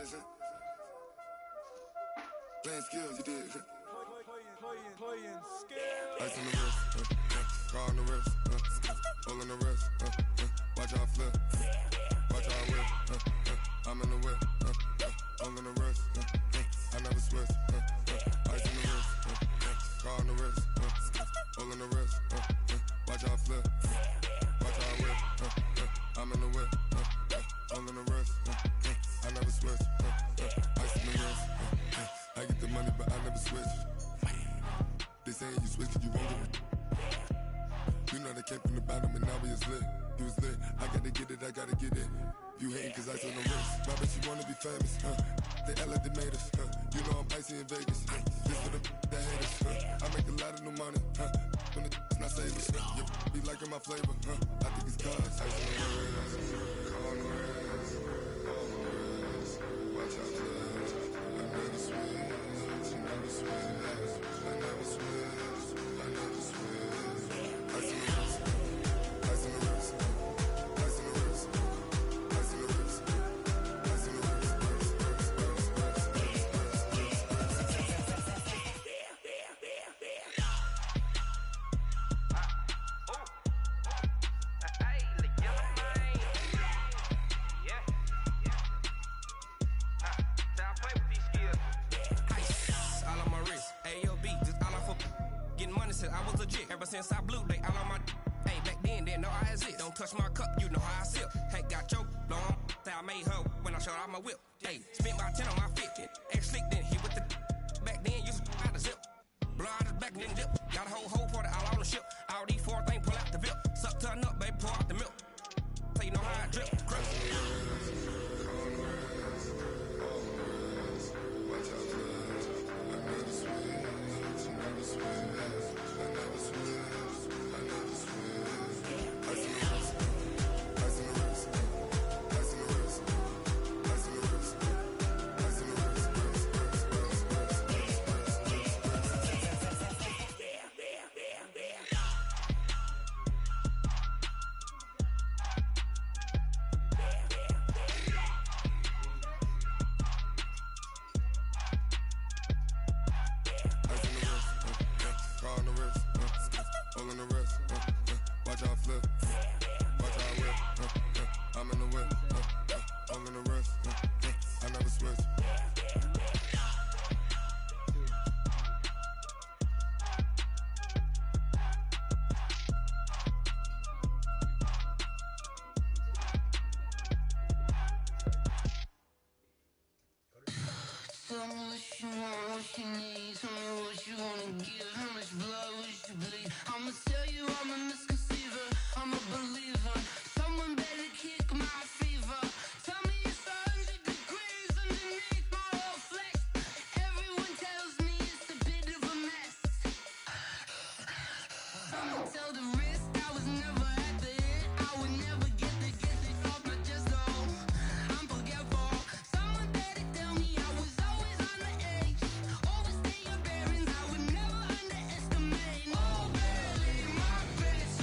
saying? Playing skills, you did. Playing skills. Ice on the wrist, car on the wrist, hole in the wrist, watch how I flip, watch how I whip, I'm in the whip, hole in the wrist, I never switch, ice on the wrist, car on the wrist, hole in the wrist, watch how I flip, watch how I whip, I'm in the whip, hole in the wrist, I never switch, ice on the wrist, I get the money but I never switch. They saying you switch 'cause you won't get it. You know they came from the bottom and now we is lit. You was lit, I gotta get it, I gotta get it. You hating 'cause ice on the wrist. My bitch, you wanna be famous, They act like they made us, You know I'm icy in Vegas, This for the that hate us, I make a lot of new money, When the not saving, Be liking my flavor, I think it's cause ice on the wrist, car on the wrist, all the wrist. Watch out, cuz I never switch, you never switch. I never switch, I never switch. Ice in the wrist, ice in the wrist, ice in the wrist, ice in the wrist, ice in the wrist, I was legit. Ever since I blew, they all on my hey, back then, didn't know I exist. Don't touch my cup, you know how I sip. Hey, got choked, long. I made her when I showed out my whip. Hey, spent about 10 on my 50. Ex slick, then hit with the back then, used to out the zip. Blow out his back, then dip. Got a whole party all on the ship. All these four things pull out the VIP. Suck, turn up, baby, pour out the milk. So you know how I drip. Crush. Watch out, cuz I never switch, you never switch. I never switch, I never switch. Ice in the wrist, ice in the wrist, ice in the wrist, ice in the wrist, ice in the wrist, car on the wrist, hole in the wrist, watch how I flip, watch how I whip, I'm in the whip, hole in the wrist, I never switch. Tell me what you want, what you need. Tell me what you wanna give. How much blood would you bleed? I'ma tell you I'm a misconceiver. I'm a believer. Someone better kick my fever. Tell me it's 100 degrees underneath my whole flesh. Everyone tells me it's a bit of a mess. I'ma tell the risk I was never at the end. I would never get it off my chest though. I'm forgetful. Someone better tell me I was always on the edge. Overstay your bearings, I would never underestimate. Oh, barely my best.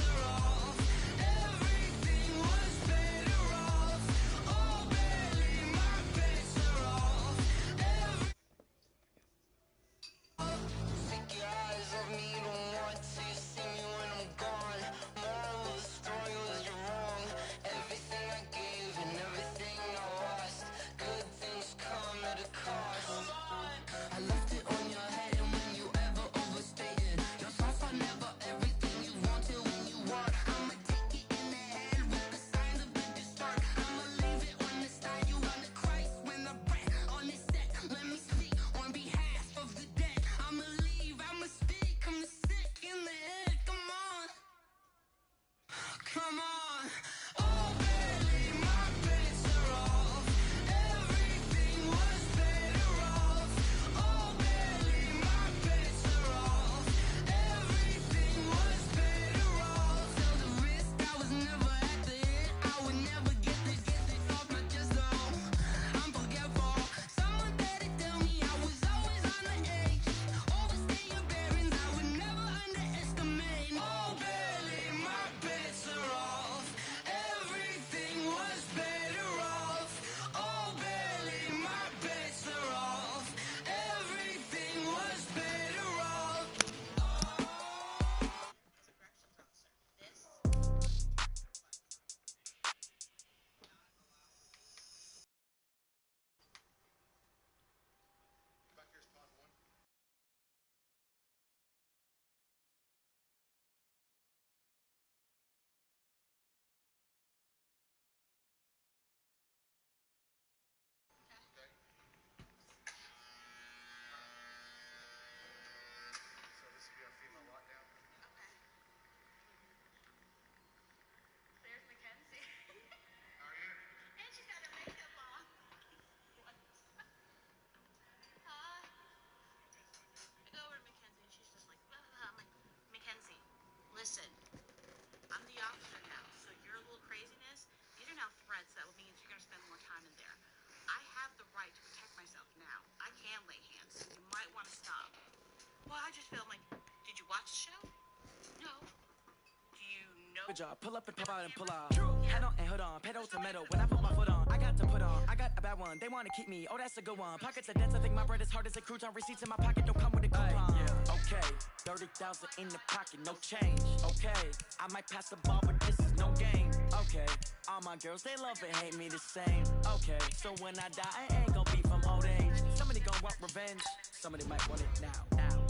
Well, I just felt like, did you watch the show? No. Do you know? Good job. Pull up and pop out and pull out. Head on and hood on, pedal to metal. When I put my foot on, I got to put on. I got a bad one. They want to keep me. Oh, that's a good one. Pockets are dense. I think my bread is hard as a crouton. Receipts in my pocket don't come with a coupon. Okay, 30,000 in the pocket, no change. Okay, I might pass the ball, but this is no game. Okay, all my girls they love and hate me the same. Okay, so when I die, I ain't gonna be from old age. Somebody gon' want revenge. Somebody might want it now.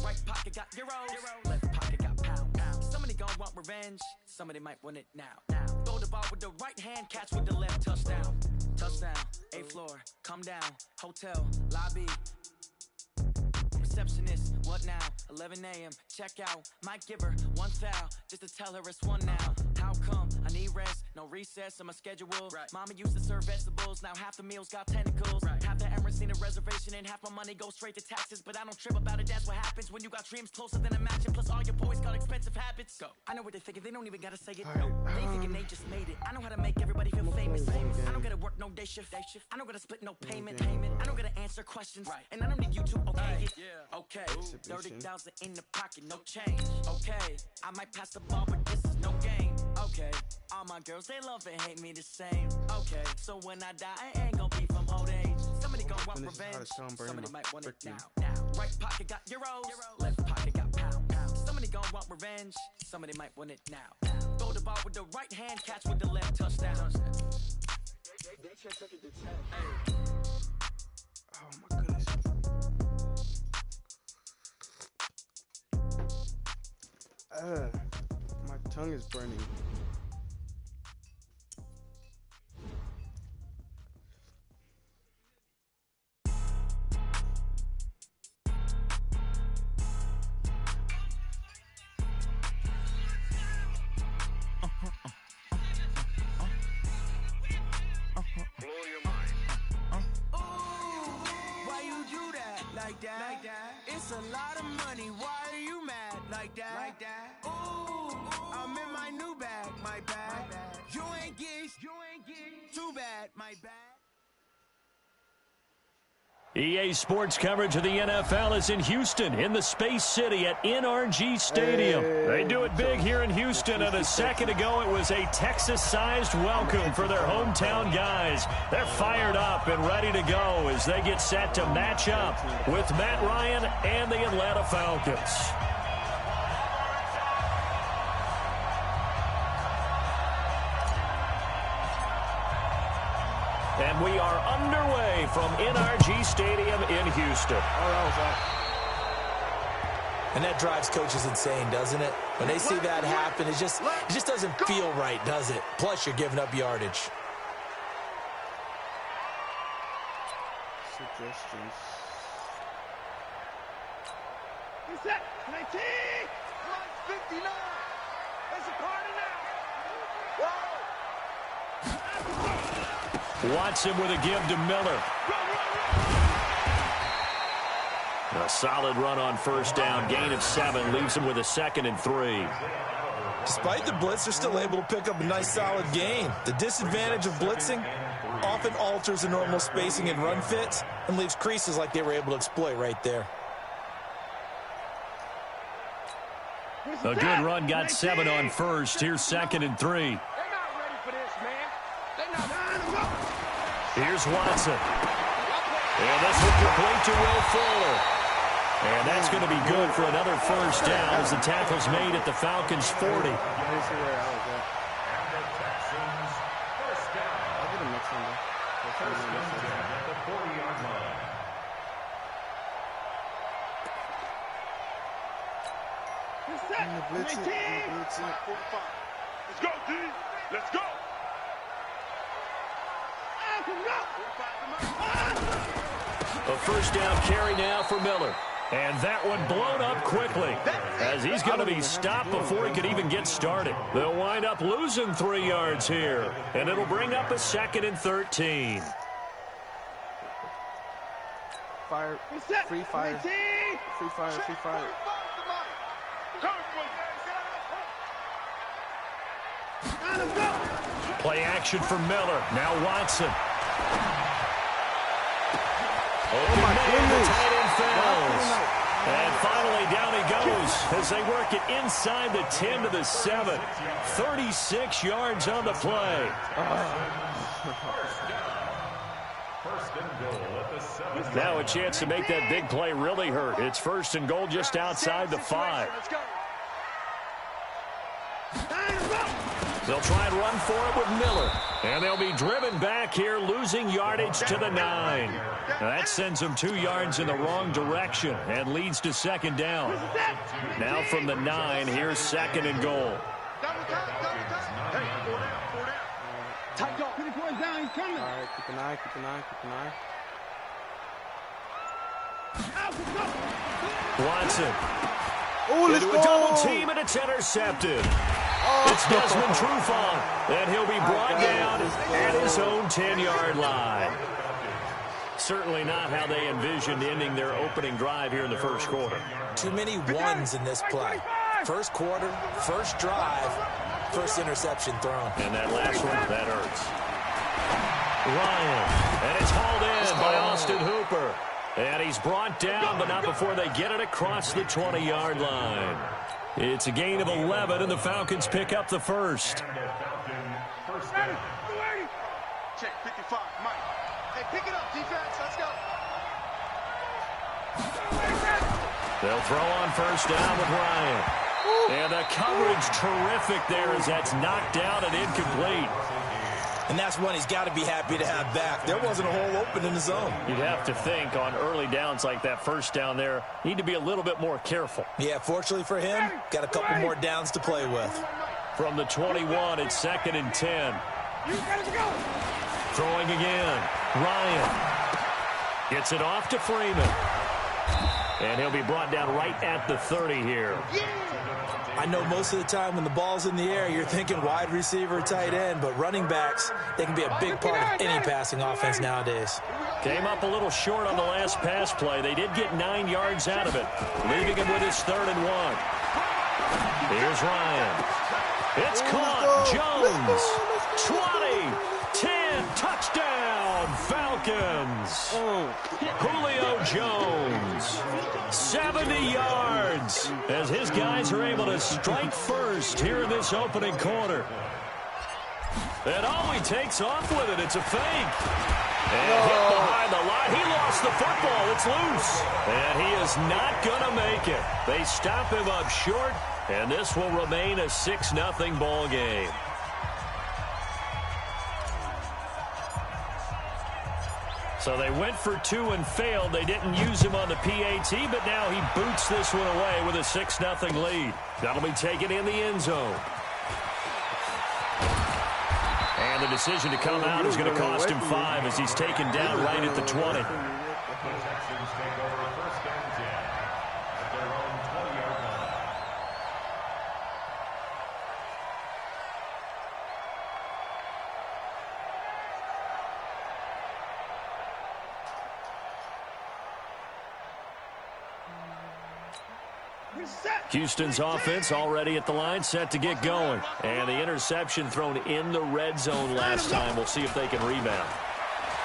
Right pocket got euros. Left pocket got pound. Somebody gon' want revenge. Somebody might want it now. Throw the ball with the right hand, catch with the left. Touchdown. Touchdown. 8th floor. Come down. Hotel. Lobby. Receptionist, what now? 11 a.m. Check out. Might give her one foul just to tell her it's one now. How come? I need rest, no recess in my schedule. Right. Mama used to serve vegetables, now half the meals got tentacles. Right. Half the Emirates need a reservation and half my money goes straight to taxes. But I don't trip about it, that's what happens when you got dreams closer than a match. And plus all your boys got expensive habits. Go. I know what they're thinking, they don't even gotta say it. No, they thinking they just made it. I know how to make everybody feel famous. I don't gotta work no day shift. I don't gotta split no payment. I don't gotta answer questions. Right. And I don't need you to okay it. Yeah. Okay, 30,000 in the pocket, no change. Okay, I might pass the ball, but this is no game. Okay, all my girls, they love and hate me the same. Okay, so when I die, I ain't gonna be from old age. Somebody gon' want revenge. Somebody might want it now. Right pocket got euros. Left pocket got pound. Somebody gon' want revenge. Somebody might want it now. Throw the ball with the right hand, catch with the left. Touchdown. Oh my goodness. My tongue is burning. Blow your mind. Why you do that like that? It's a lot of money. Why are you mad like that? Ooh, I'm in my new bag, my bad. You ain't getting too bad, my bad. EA Sports coverage of the NFL is in Houston, in the Space City at NRG Stadium. They do it big here in Houston, and a second ago it was a Texas-sized welcome for their hometown guys. They're fired up and ready to go as they get set to match up with Matt Ryan and the Atlanta Falcons. And we are underway from NRG Stadium in Houston. And that drives coaches insane, doesn't it? When they see that happen, it just doesn't feel right, does it? Plus, you're giving up yardage. Suggestions. He's set. 19. 59. There's a party now. Whoa. Watson with a give to Miller. A solid run on first down. Gain of 7 leaves him with a 2nd and 3. Despite the blitz, they're still able to pick up a nice, solid gain. The disadvantage of blitzing often alters the normal spacing and run fits and leaves creases like they were able to exploit right there. A good run, got 7 on first. Here's 2nd and 3. They're not ready for this, man. They're not. Here's Watson. And this will complete to Will Fuller. And that's going to be good for another first down as the tackle's made at the Falcons' 40. Let's go, D. Let's go. A first down carry now for Miller. And that one blown up quickly as he's going to be stopped before he could even get started. They'll wind up losing 3 yards here, and it'll bring up a 2nd and 13. Fire. Free fire. Free fire. Free fire. Play action for Miller. Now Watson. Oh, my goodness. The tight end fails. And finally, down he goes as they work it inside the 10 to the 7. 36 yards on the play. Now a chance to make that big play really hurt. It's 1st and goal just outside the 5. They'll try and run for it with Miller. And they'll be driven back here, losing yardage to the 9. Now that sends them 2 yards in the wrong direction and leads to 2nd down. Now from the 9, here's 2nd and goal. Tight go. 50 points down. He's coming. All right, keep an eye, keep an eye, keep an eye. Watson. Oh, let's into go. a double team, and it's intercepted. It's Desmond Trufant, and he'll be brought down at his own 10-yard line. Certainly not how they envisioned ending their opening drive here in the first quarter. Too many ones in this play. First quarter, first drive, first interception thrown. And that last one, that hurts. Ryan, and it's hauled in by Austin Hooper. And he's brought down, but not before they get it across the 20-yard line. It's a gain of 11, and the Falcons pick up the first. Check 55, Mike. Hey, pick it up, defense. Let's go. They'll throw on first down with Ryan. And the coverage terrific there as that's knocked down and incomplete. And that's one he's got to be happy to have back. There wasn't a hole open in the zone. You'd have to think on early downs like that first down there, need to be a little bit more careful. Yeah, fortunately for him, got a couple more downs to play with. From the 21, it's 2nd and 10. Throwing again. Ryan gets it off to Freeman. And he'll be brought down right at the 30 here. I know most of the time when the ball's in the air, you're thinking wide receiver, tight end, but running backs, they can be a big part of any passing offense nowadays. Came up a little short on the last pass play. They did get 9 yards out of it, leaving him with his 3rd and 1. Here's Ryan. It's caught. Jones. 20, 10, touchdown, Falcons. Julio Jones. 70 yards as his guys are able to strike first here in this opening quarter. And he takes off with it. It's a fake. And hit behind the line. He lost the football. It's loose. And he is not going to make it. They stop him up short, and this will remain a 6-0 ball game. So they went for 2 and failed. They didn't use him on the PAT, but now he boots this one away with a 6-0 lead. That'll be taken in the end zone. And the decision to come out is going to cost him 5 as he's taken down right at the 20. Houston's offense already at the line, set to get going. And the interception thrown in the red zone last time. We'll see if they can rebound.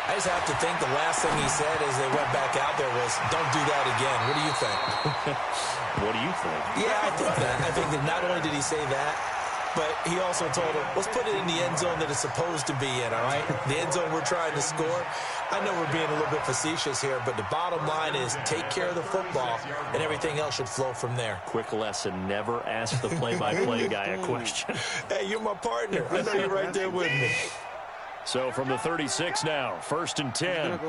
I just have to think the last thing he said as they went back out there was, don't do that again. What do you think? What do you think? Yeah, I think that. I think that not only did he say that, but he also told him, let's put it in the end zone that it's supposed to be in, all right? The end zone we're trying to score. I know we're being a little bit facetious here, but the bottom line is take care of the football, and everything else should flow from there. Quick lesson, never ask the play-by-play guy a question. Hey, you're my partner. I know you're right there with me. So from the 36 now, 1st and 10.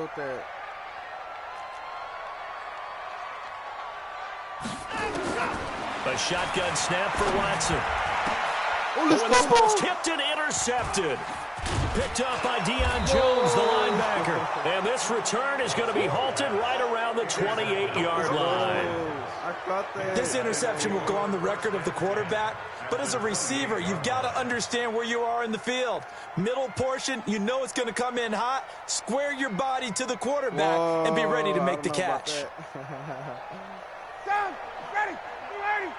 A shotgun snap for Watson. It's tipped and intercepted. Picked up by Deion Jones, the linebacker. And this return is going to be halted right around the 28-yard line. This interception will go on the record of the quarterback, but as a receiver, you've got to understand where you are in the field. Middle portion, you know it's going to come in hot. Square your body to the quarterback and be ready to make the catch. Down, ready, ready.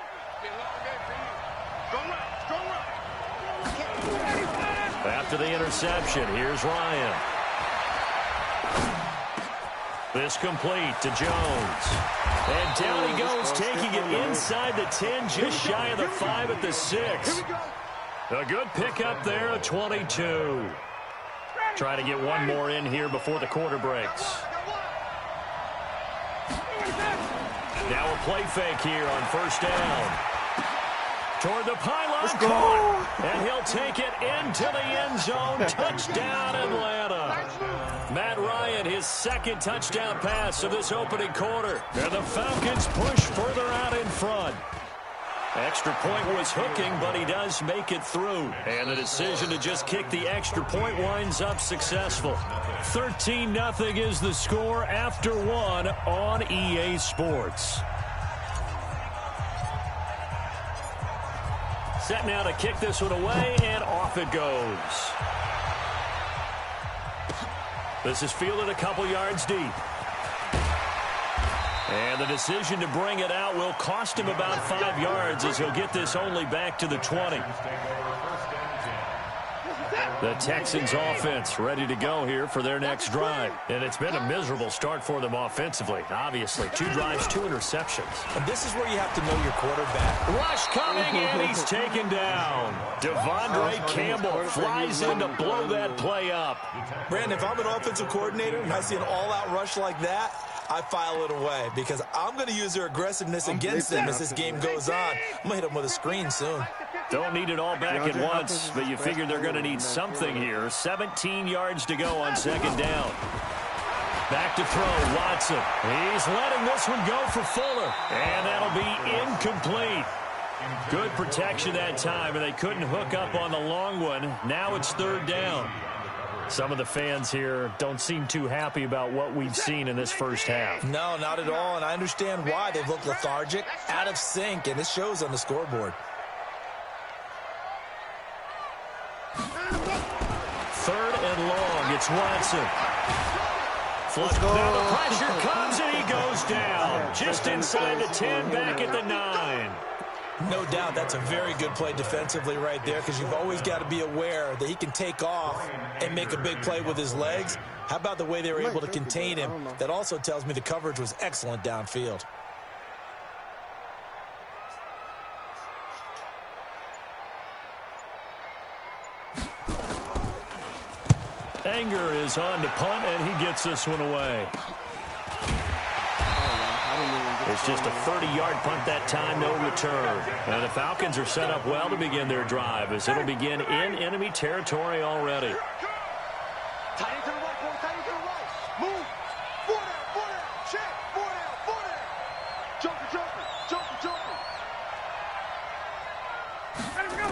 Strong run, strong run. After the interception, here's Ryan. This complete to Jones. And down he goes, taking it inside the 10, just shy of the 5 at the 6. A good pickup there, a 22. Try to get one more in here before the quarter breaks. Now a play fake here on first down. Toward the pylon, caught, and he'll take it into the end zone. Touchdown, Atlanta. Matt Ryan, his second touchdown pass of this opening quarter. And the Falcons push further out in front. Extra point was hooking, but he does make it through. And the decision to just kick the extra point winds up successful. 13-0 is the score after one on EA Sports. Set now to kick this one away, and off it goes. This is fielded a couple yards deep. And the decision to bring it out will cost him about 5 yards as he'll get this only back to the 20. The Texans offense ready to go here for their next drive. And it's been a miserable start for them offensively. Obviously, 2 drives, 2 interceptions. And this is where you have to know your quarterback. Rush coming, and he's taken down. Devondre Campbell flies in to blow that play up. Brandon, if I'm an offensive coordinator and I see an all-out rush like that, I file it away because I'm going to use their aggressiveness against them as this game goes on. I'm going to hit them with a screen soon. Don't need it all back at once, but you figure they're going to need something here. 17 yards to go on second down. Back to throw, Watson. He's letting this one go for Fuller, and that'll be incomplete. Good protection that time, and they couldn't hook up on the long one. Now it's third down. Some of the fans here don't seem too happy about what we've seen in this first half. No, not at all, and I understand why. They've looked lethargic, out of sync, and it shows on the scoreboard. Third and long, it's Watson. Now the pressure comes, and he goes down. Just inside the 10, back at the 9. No doubt that's a very good play defensively right there because you've always got to be aware that he can take off and make a big play with his legs. How about the way they were able to contain him? That also tells me the coverage was excellent downfield. Anger is on to punt, and he gets this one away. It's just a 30-yard punt that time, no return. And the Falcons are set up well to begin their drive as it'll begin in enemy territory already. Tight end to the right, boy. Tight end to the right. Move. 4 down. Check. 4 down. Jumper. Let him go.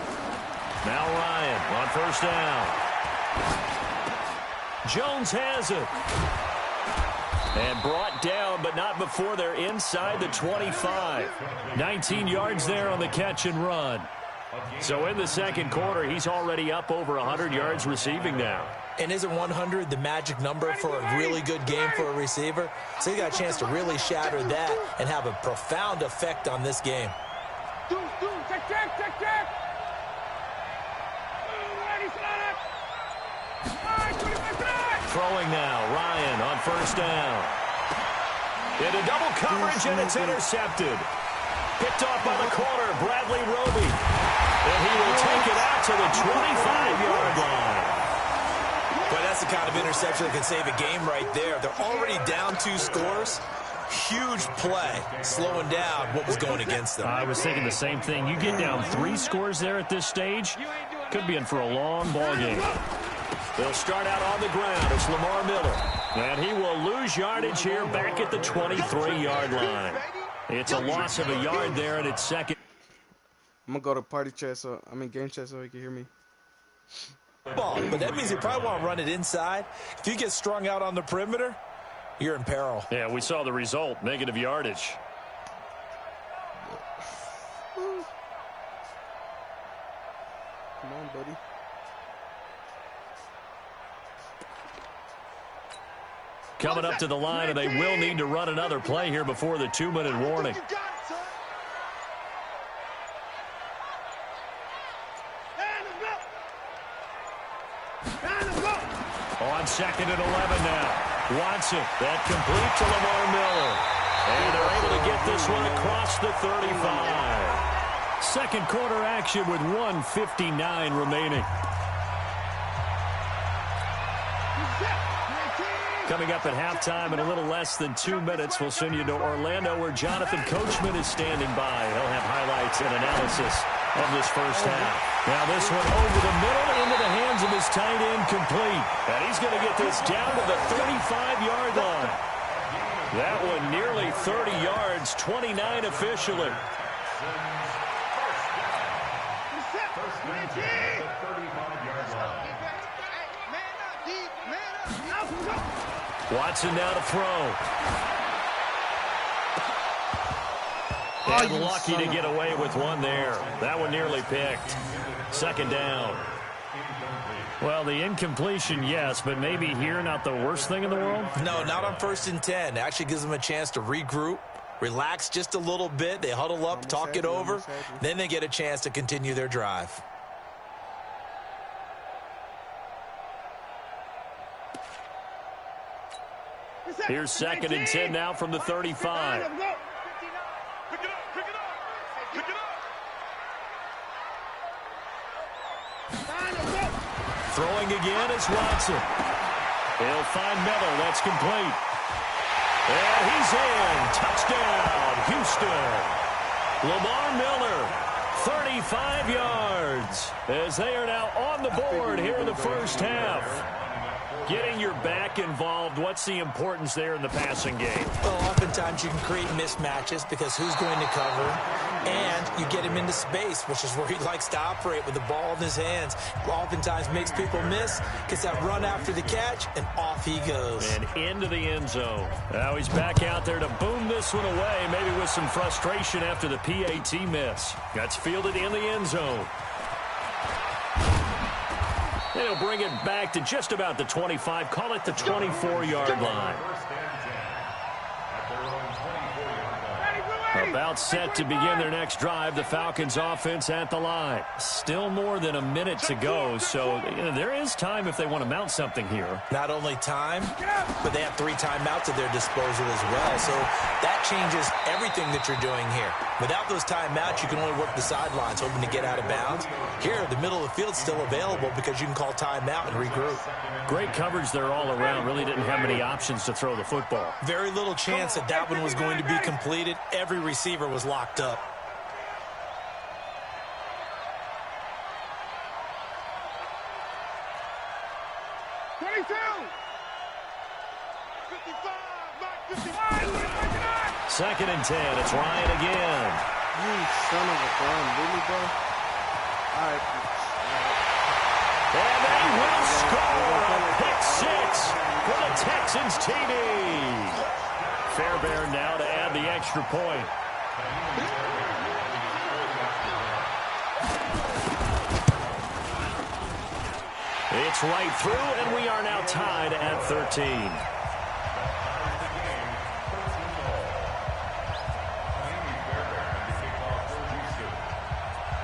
Now Ryan on first down. Jones has it. And brought down, but not before they're inside the 25. 19 yards there on the catch and run. So in the second quarter, he's already up over 100 yards receiving now. And isn't 100 the magic number for a really good game for a receiver? So he got a chance to really shatter that and have a profound effect on this game. Throwing now, Ryan on first down. Into double coverage, and it's intercepted. Picked off by the corner, Bradley Roby. And he will take it out to the 25-yard line. But that's the kind of interception that can save a game right there. They're already down 2 scores. Huge play, slowing down what was going against them. I was thinking the same thing. You get down 3 scores there at this stage, could be in for a long ball game. They'll start out on the ground. It's Lamar Miller. And he will lose yardage here back at the 23-yard line. It's a loss of a yard there, and it's second. I'm going to go to party chat, game chat so he can hear me. Ball, but that means you probably want to run it inside. If you get strung out on the perimeter, you're in peril. Yeah, we saw the result, negative yardage. Come on, buddy. Coming up to the line, and they will need to run another play here before the 2-minute warning. On second and 11 now. Watson, that complete to Lamar Miller. And they're able to get this one across the 35. Second quarter action with 1:59 remaining. Coming up at halftime in a little less than 2 minutes, we'll send you to Orlando where Jonathan Coachman is standing by. He'll have highlights and analysis of this first half. Now this one over the middle into the hands of his tight end, complete. And he's going to get this down to the 35-yard line. That one nearly 30 yards, 29 officially. Watson now to throw. And lucky to get away with one there. That one nearly picked. Second down. Well, the incompletion, yes, but maybe here not the worst thing in the world? No, not on 1st and 10. It actually gives them a chance to regroup, relax just a little bit. They huddle up, talk it over. Then they get a chance to continue their drive. Here's 2nd and 10 now from the 35. Throwing again is Watson. He'll find Miller. That's complete. And he's in. Touchdown, Houston. Lamar Miller, 35 yards, as they are now on the board here in the first half. Getting your back involved, what's the importance there in the passing game? Well, oftentimes you can create mismatches because who's going to cover, and you get him into space, which is where he likes to operate with the ball in his hands. Oftentimes makes people miss, gets that run after the catch, and off he goes. And into the end zone. Now he's back out there to boom this one away, maybe with some frustration after the PAT miss. That's fielded in the end zone. They'll bring it back to just about the 25. Call it the 24-yard line. About set to begin their next drive. The Falcons offense at the line. Still more than a minute to go, so there is time if they want to mount something here. Not only time, but they have 3 timeouts at their disposal as well. So that changes everything that you're doing here. Without those timeouts, you can only work the sidelines, hoping to get out of bounds. Here, the middle of the field's still available because you can call timeout and regroup. Great coverage there all around. Really didn't have many options to throw the football. Very little chance that that one was going to be completed. Every receiver was locked up. Second and 10. It's Ryan again. You son of a gun, really, bro? All right. And they will score a pick 6 for the Texans TD. Fairbairn now to add the extra point. It's right through, and we are now tied at 13.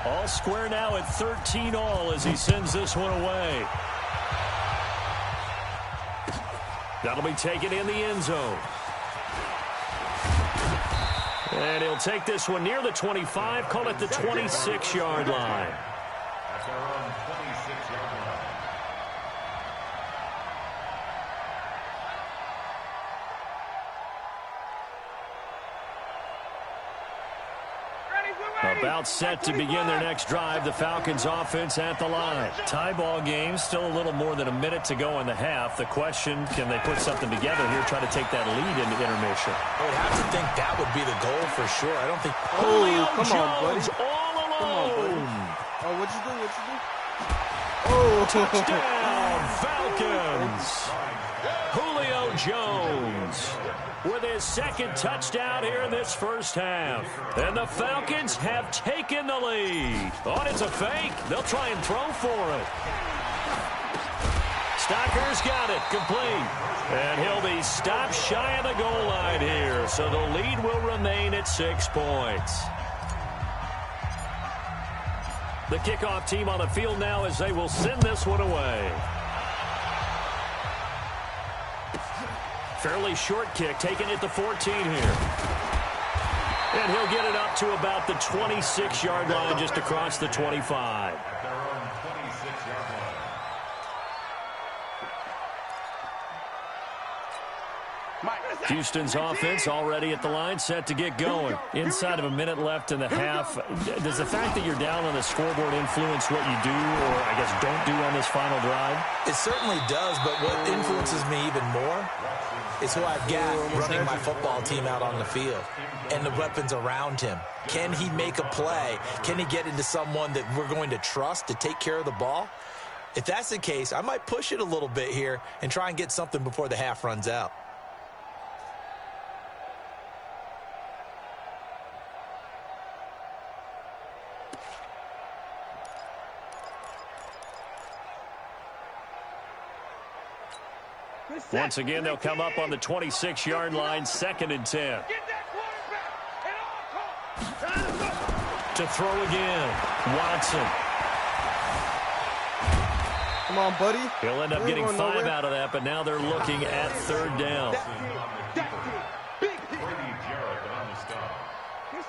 All square now at 13 all as he sends this one away. That'll be taken in the end zone. And he'll take this one near the 25, call it the 26-yard line. About set to begin their next drive. The Falcons offense at the line. Tie ball game, still a little more than a minute to go in the half. The question, can they put something together here, try to take that lead into intermission? I would have to think that would be the goal for sure. I don't think... Julio come Jones on, buddy. all alone. Oh, what'd you do? What'd you do? Touchdown, Falcons. Julio Jones with his second touchdown here in this first half. And the Falcons have taken the lead. Oh, it's a fake. They'll try and throw for it. Stocker's got it, complete. And he'll be stopped shy of the goal line here. So the lead will remain at 6 points. The kickoff team on the field now as they will send this one away. Fairly short kick, taking it to 14 here. And he'll get it up to about the 26-yard line, just across the 25. Houston's offense already at the line, set to get going. Inside of a minute left in the half. Does the fact that you're down on the scoreboard influence what you do, or I guess don't do on this final drive? It certainly does, but what influences me even more is who I've got running my football team out on the field and the weapons around him. Can he make a play? Can he get into someone that we're going to trust to take care of the ball? If that's the case, I might push it a little bit here and try and get something before the half runs out. Once again, they'll come up on the 26-yard line, 2nd and 10. To throw again, Watson. Come on, buddy. He'll end up getting 5 out of that, but now they're looking at 3rd down.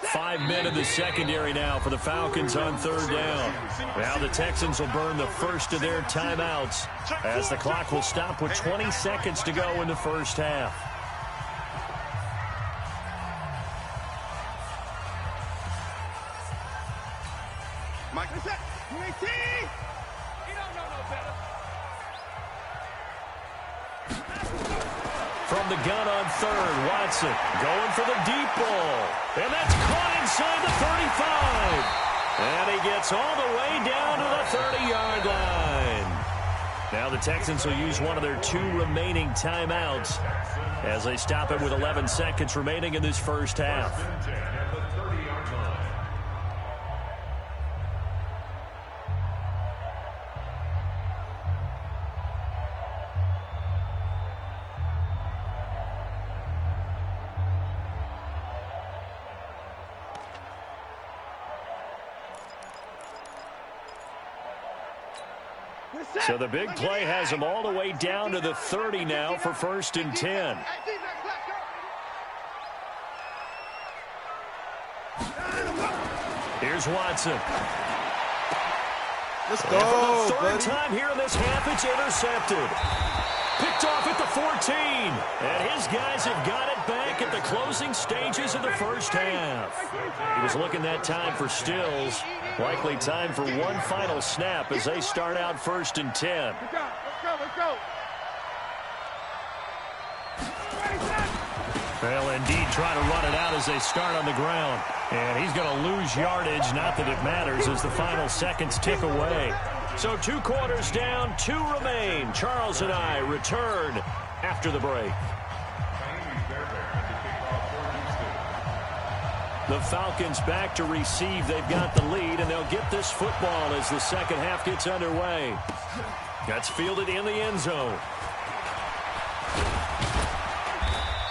5 men in the secondary now for the Falcons on 3rd down. Now the Texans will burn the first of their timeouts as the clock will stop with 20 seconds to go in the first half. Michael set. UAT. He don't know no better. From the gun on 3rd, Watson going for the deep ball. And that's caught inside the 35. And he gets all the way down to the 30-yard line. Now the Texans will use one of their 2 remaining timeouts as they stop it with 11 seconds remaining in this first half. So the big play has them all the way down to the 30 now for 1st and 10. Here's Watson. Let's go, and for the 3rd buddy. time here in this half, it's intercepted. Picked off at the 14. And his guys have got it back at the closing stages of the first half. He was looking that time for Stills. Likely time for one final snap as they start out 1st and 10. Let's go. They'll indeed try to run it out as they start on the ground. And he's going to lose yardage, not that it matters, as the final seconds tick away. So 2 quarters down, 2 remain. Charles and I return after the break. The Falcons back to receive. They've got the lead, and they'll get this football as the second half gets underway. That's fielded in the end zone.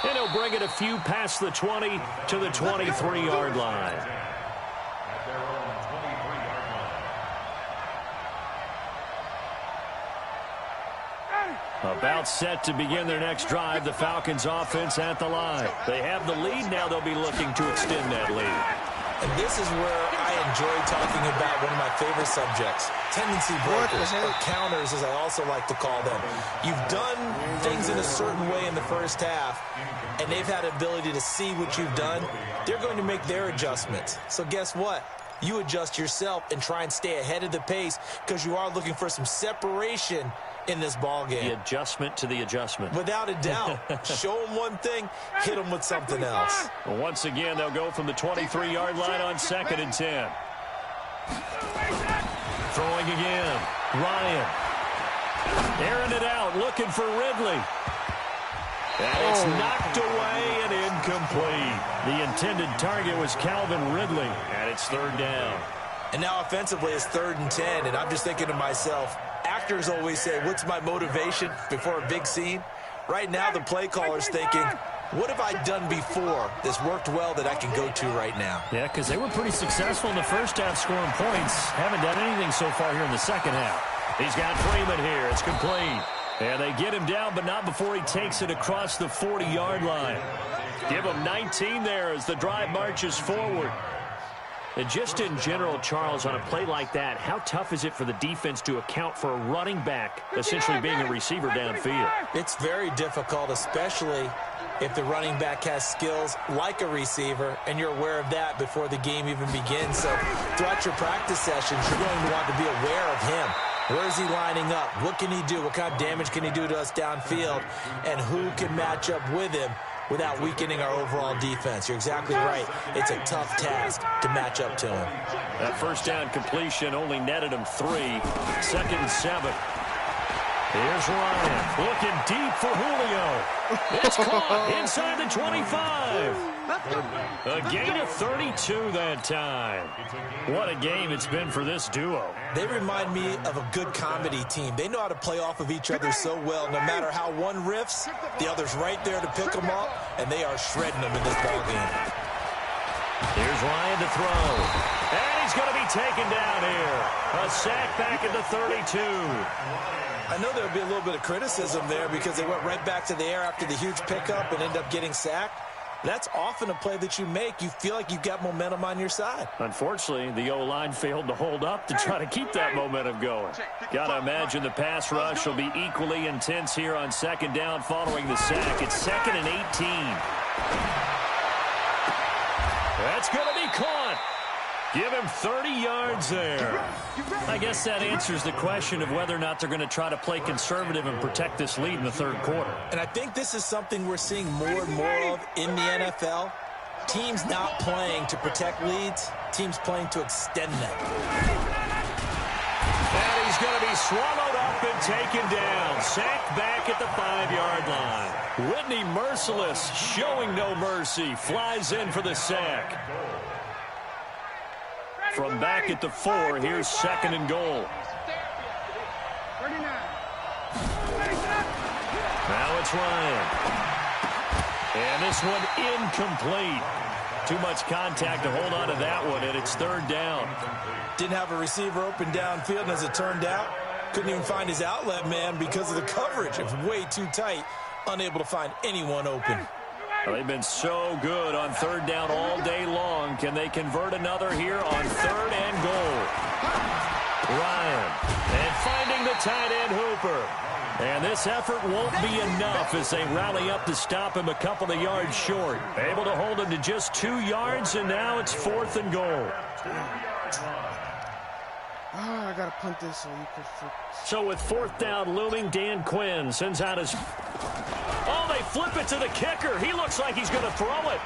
And he'll bring it a few past the 20 to the 23-yard line. About set to begin their next drive, the Falcons offense at the line. They have the lead, now they'll be looking to extend that lead. And this is where I enjoy talking about one of my favorite subjects, tendency breakers, or counters as I also like to call them. You've done things in a certain way in the first half, and they've had ability to see what you've done. They're going to make their adjustments. So guess what? You adjust yourself and try and stay ahead of the pace because you are looking for some separation in this ball game. The adjustment to the adjustment. Without a doubt. Show them one thing, hit them with something else. Well, once again, they'll go from the 23-yard line on 2nd and 10. Throwing again. Ryan. Airing it out, looking for Ridley. And it's knocked away and incomplete. The intended target was Calvin Ridley, and it's 3rd down. And now offensively it's 3rd and 10, and I'm just thinking to myself, actors always say, what's my motivation before a big scene? Right now the play caller's thinking, what have I done before that's worked well that I can go to right now? Yeah, because they were pretty successful in the first half scoring points. Haven't done anything so far here in the second half. He's got Freeman here. It's complete. And they get him down, but not before he takes it across the 40-yard line. Give him 19 there as the drive marches forward. And just in general, Charles, on a play like that, how tough is it for the defense to account for a running back essentially being a receiver downfield? It's very difficult, especially if the running back has skills like a receiver, and you're aware of that before the game even begins. So throughout your practice sessions, you're going to want to be aware of him. Where is he lining up? What can he do? What kind of damage can he do to us downfield? And who can match up with him without weakening our overall defense? You're exactly right. It's a tough task to match up to him. That first down completion only netted him 3. 2nd and 7. Here's Ryan looking deep for Julio. It's caught inside the 25. A gain of 32 that time. What a game it's been for this duo. They remind me of a good comedy team. They know how to play off of each other so well. No matter how one riffs, the other's right there to pick them up, and they are shredding them in this ballgame. Here's Ryan to throw. And he's going to be taken down here. A sack back at the 32. I know there'll be a little bit of criticism there because they went right back to the air after the huge pickup and ended up getting sacked. That's often a play that you make. You feel like you've got momentum on your side. Unfortunately, the O-line failed to hold up to try to keep that momentum going. Got to imagine the pass rush will be equally intense here on 2nd down following the sack. It's 2nd and 18. That's going to be caught. Give him 30 yards there. I guess that answers the question of whether or not they're going to try to play conservative and protect this lead in the 3rd quarter. And I think this is something we're seeing more and more of in the NFL. Teams not playing to protect leads, teams playing to extend them. And he's going to be swallowed up and taken down. Sacked back at the 5-yard line. Whitney Merciless, showing no mercy, flies in for the sack. From back at the 4, here's 2nd and goal. Now it's Ryan. And this one incomplete. Too much contact to hold on to that one, and it's 3rd down. Didn't have a receiver open downfield, and as it turned out, couldn't even find his outlet man because of the coverage. It was way too tight, unable to find anyone open. Well, they've been so good on 3rd down all day long. Can they convert another here on 3rd and goal? Ryan, and finding the tight end Hooper. And this effort won't be enough as they rally up to stop him a couple of yards short. Able to hold him to just 2 yards, and now it's 4th and goal. I got to punt this so you can... So with 4th down looming, Dan Quinn sends out his... Oh, they flip it to the kicker. He looks like he's going to throw it.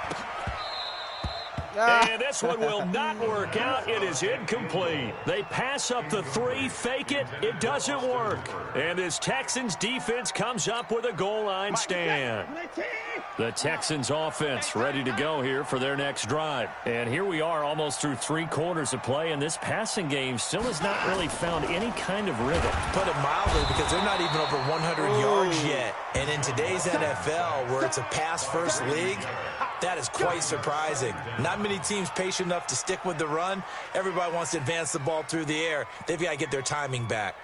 And this one will not work out. It is incomplete. They pass up the 3, fake it. It doesn't work. And this Texans defense comes up with a goal line stand. The Texans offense ready to go here for their next drive. And here we are almost through 3 quarters of play, and this passing game still has not really found any kind of rhythm. Put it mildly, because they're not even over 100 yards yet. And in today's NFL, where it's a pass-first league, that is quite surprising. Not many teams patient enough to stick with the run. Everybody wants to advance the ball through the air. They've got to get their timing back.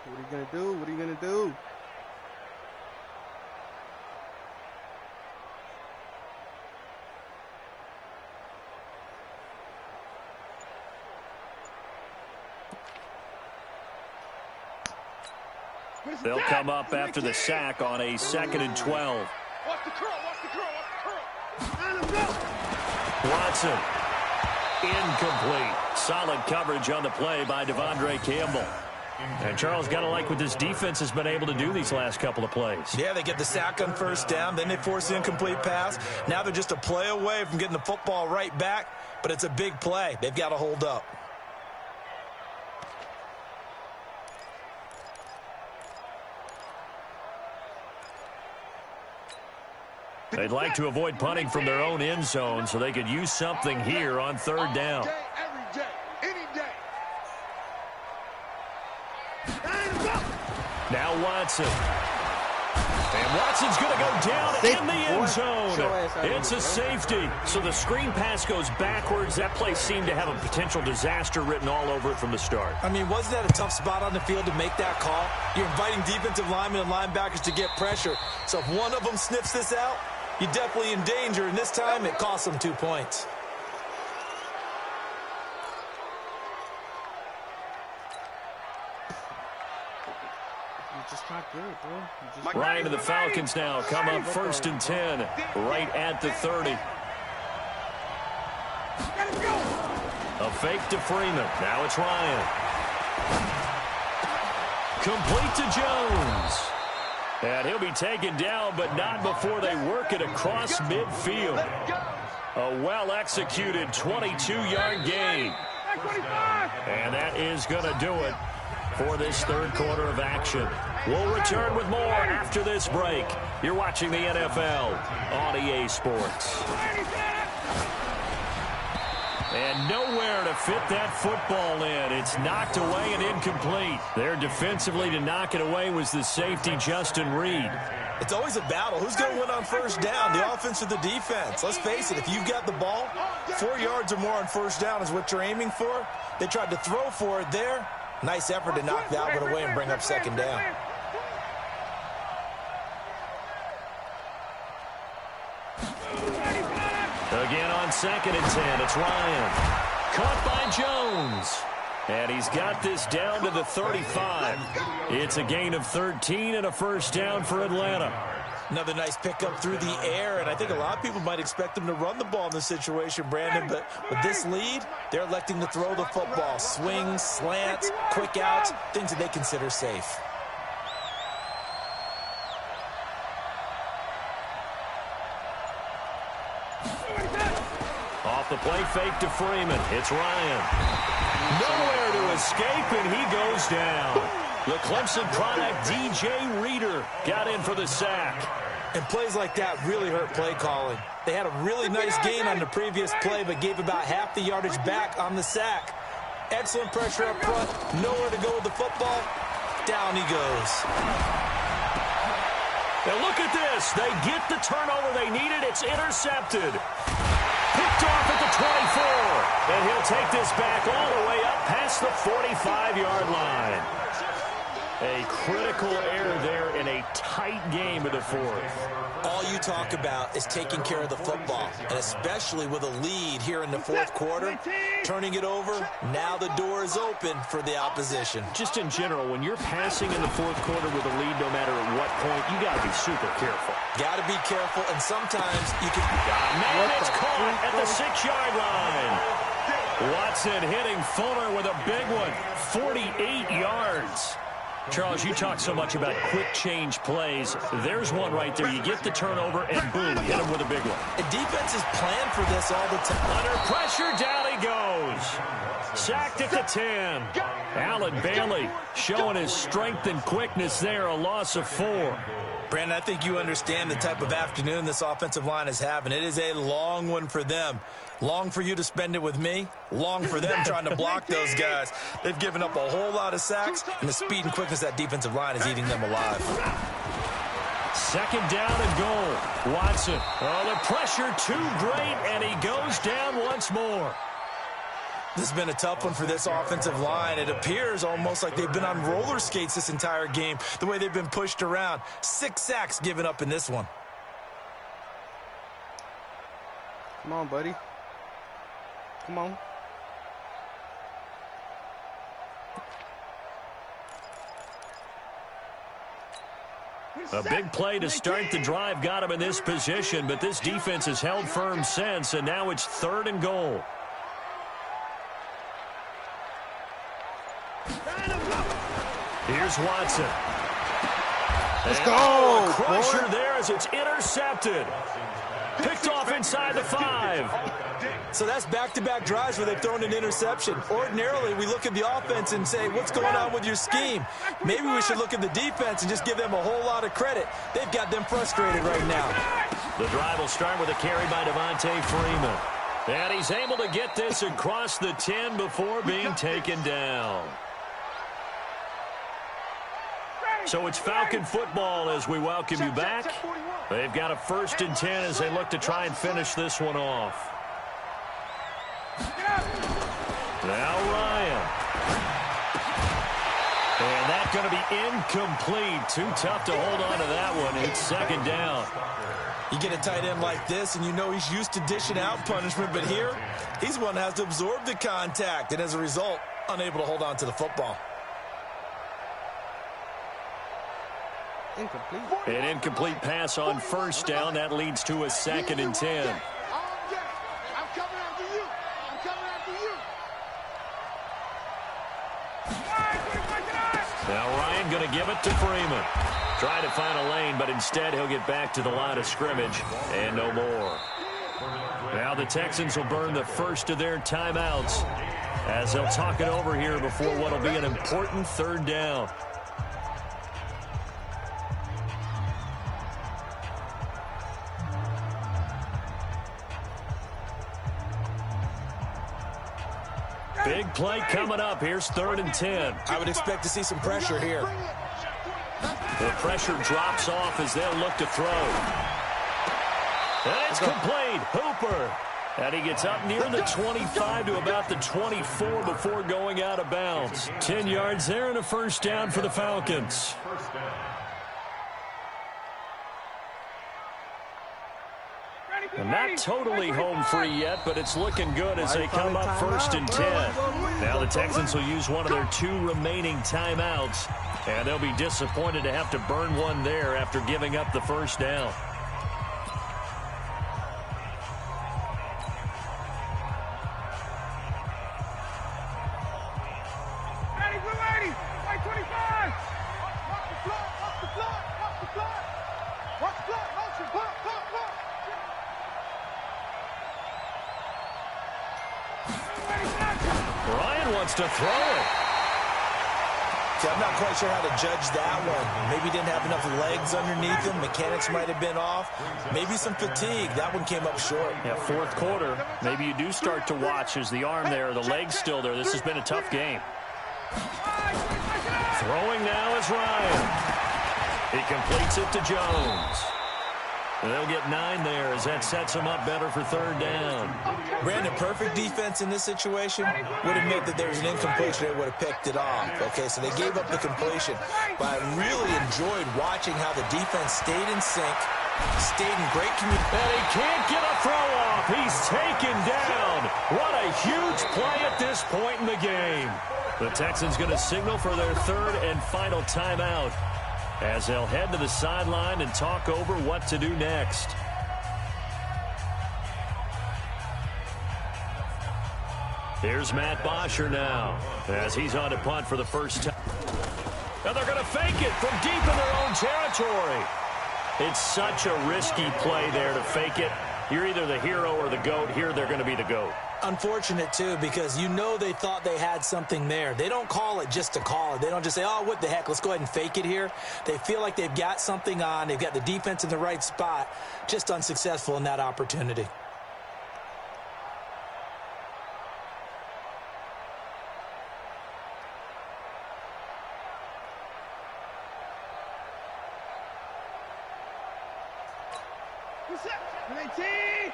What are you going to do? What are you going to do? They'll come up after the sack on a 2nd and 12. Watch the curl, watch the curl, watch the curl. Watson. Incomplete. Solid coverage on the play by Devondre Campbell. And Charles, got to like what this defense has been able to do these last couple of plays. Yeah, they get the sack on 1st down, then they force the incomplete pass. Now they're just a play away from getting the football right back, but it's a big play. They've got to hold up. They'd like to avoid punting from their own end zone so they could use something here on 3rd down. Every day, any day. Now Watson. And And Watson's going to go down in the end zone. It's a safety. So the screen pass goes backwards. That play seemed to have a potential disaster written all over it from the start. I mean, wasn't that a tough spot on the field to make that call? You're inviting defensive linemen and linebackers to get pressure. So if one of them sniffs this out, you're definitely in danger. And this time, it cost them 2 points. Just not good, bro. Ryan and the Falcons now come up 1st and 10, right at the 30. A fake to Freeman. Now it's Ryan. Complete to Jones. And he'll be taken down, but not before they work it across midfield. A well-executed 22-yard gain. And that is going to do it for this third quarter of action. We'll return with more after this break. You're watching the NFL on EA Sports. And nowhere to fit that football in. It's knocked away and incomplete. There defensively to knock it away was the safety, Justin Reed. It's always a battle. Who's going to win on first down, the offense or the defense? Let's face it, if you've got the ball, 4 yards or more on first down is what you're aiming for. They tried to throw for it there. Nice effort to knock that one away and bring up second down. Again on 2nd and 10, it's Ryan. Caught by Jones. And he's got this down to the 35. It's a gain of 13 and a first down for Atlanta. Another nice pickup through the air, and I think a lot of people might expect them to run the ball in this situation, Brandon, but with this lead, they're electing to throw the football. Swings, slants, quick outs, things that they consider safe. Off the play fake to Freeman. It's Ryan. Nowhere to escape, and he goes down. The Clemson product, DJ Reader, got in for the sack. And plays like that really hurt play calling. They had a really nice gain on the previous play, but gave about half the yardage back on the sack. Excellent pressure up front. Nowhere to go with the football. Down he goes. Now look at this. They get the turnover they needed. It's intercepted. Picked off at the 24. And he'll take this back all the way up past the 45-yard line. A critical error there in a tight game of the fourth. All you talk about is taking care of the football, and especially with a lead here in the fourth quarter, turning it over, now the door is open for the opposition. Just in general, when you're passing in the fourth quarter with a lead, no matter at what point, you got to be super careful. Got to be careful, and sometimes you can... Man, it's caught at the 6-yard line. Watson hitting Fuller with a big one, 48 yards. Charles, you talk so much about quick change plays. There's one right there. You get the turnover, and boom, hit him with a big one. The defense is planned for this all the time. Under pressure, down he goes. Sacked at the 10. Allen Bailey showing his strength and quickness there, a loss of 4. Brandon, I think you understand the type of afternoon this offensive line is having. It is a long one for them. Long for you to spend it with me. Long for them trying to block those guys. They've given up a whole lot of sacks, and the speed and quickness of that defensive line is eating them alive. Second down and goal. Watson. Oh, the pressure too great, and he goes down once more. This has been a tough one for this offensive line. It appears almost like they've been on roller skates this entire game, the way they've been pushed around. 6 sacks given up in this one. Come on, buddy. Come on. A big play to start the drive got him in this position, but this defense has held firm since, and now it's 3rd and goal. Here's Watson. Let's go, Crusher boy. there as it's intercepted. Picked off inside the 5. So that's back-to-back drives where they've thrown an interception. Ordinarily, we look at the offense and say, what's going on with your scheme? Maybe we should look at the defense and just give them a whole lot of credit. They've got them frustrated right now. The drive will start with a carry by Devontae Freeman. And he's able to get this across the 10 before being taken down. So it's Falcon football as we welcome you back. They've got a 1st and 10 as they look to try and finish this one off. Now Ryan. And that's going to be incomplete. Too tough to hold on to that one. It's 2nd down. You get a tight end like this, and you know he's used to dishing out punishment, but here, he's one that has to absorb the contact, and as a result, unable to hold on to the football. Incomplete. An incomplete pass on 1st down. That leads to a 2nd and 10. I'm coming after you. I'm coming after you. Now Ryan going to give it to Freeman. Trying to find a lane, but instead he'll get back to the line of scrimmage and no more. Now the Texans will burn the first of their timeouts as they'll talk it over here before what will be an important 3rd down. Big play coming up. Here's 3rd and 10. I would expect to see some pressure here. The pressure drops off as they'll look to throw. And it's complete. Hooper. And he gets up near the 25 to about the 24 before going out of bounds. 10 yards there and a 1st down for the Falcons. And not totally home free yet, but it's looking good as they come up 1st and 10. Now the Texans will use one of their 2 remaining timeouts, and they'll be disappointed to have to burn one there after giving up the 1st down. Ryan wants to throw it. See, I'm not quite sure how to judge that one. Maybe didn't have enough legs underneath him. Mechanics might have been off. Maybe some fatigue. That one came up short. Yeah, 4th quarter. Maybe you do start to watch as the arm there, the leg's still there. This has been a tough game. Throwing now is Ryan. He completes it to Jones. They'll get 9 there as that sets them up better for 3rd down. Brandon, perfect defense in this situation would admit that there was an incompletion. They would have picked it off. Okay, so they gave up the completion. But I really enjoyed watching how the defense stayed in sync, stayed in great communication. And he can't get a throw off. He's taken down. What a huge play at this point in the game. The Texans going to signal for their 3rd and final timeout as they'll head to the sideline and talk over what to do next. Here's Matt Bosher now as he's on to punt for the 1st time. And they're going to fake it from deep in their own territory. It's such a risky play there to fake it. You're either the hero or the GOAT. Here they're going to be the GOAT. Unfortunate, too, because you know they thought they had something there. They don't call it just to call it. They don't just say, oh, what the heck, let's go ahead and fake it here. They feel like they've got something on. They've got the defense in the right spot. Just unsuccessful in that opportunity. What's up? UAT!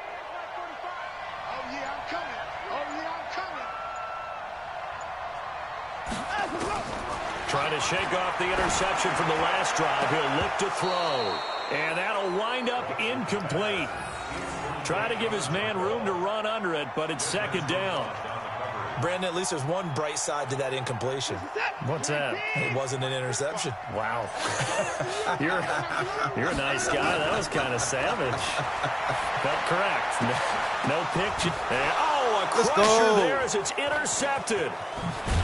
Oh, yeah, I'm coming. Oh, yeah, I'm coming. Trying to shake off the interception from the last drive. He'll look to throw. And that'll wind up incomplete. Try to give his man room to run under it, but it's 2nd down. Brandon, at least there's one bright side to that incompletion. What's that? It wasn't an interception. Wow. You're a nice guy. That was kind of savage. But correct. No pick. Oh, a crusher there as it's intercepted.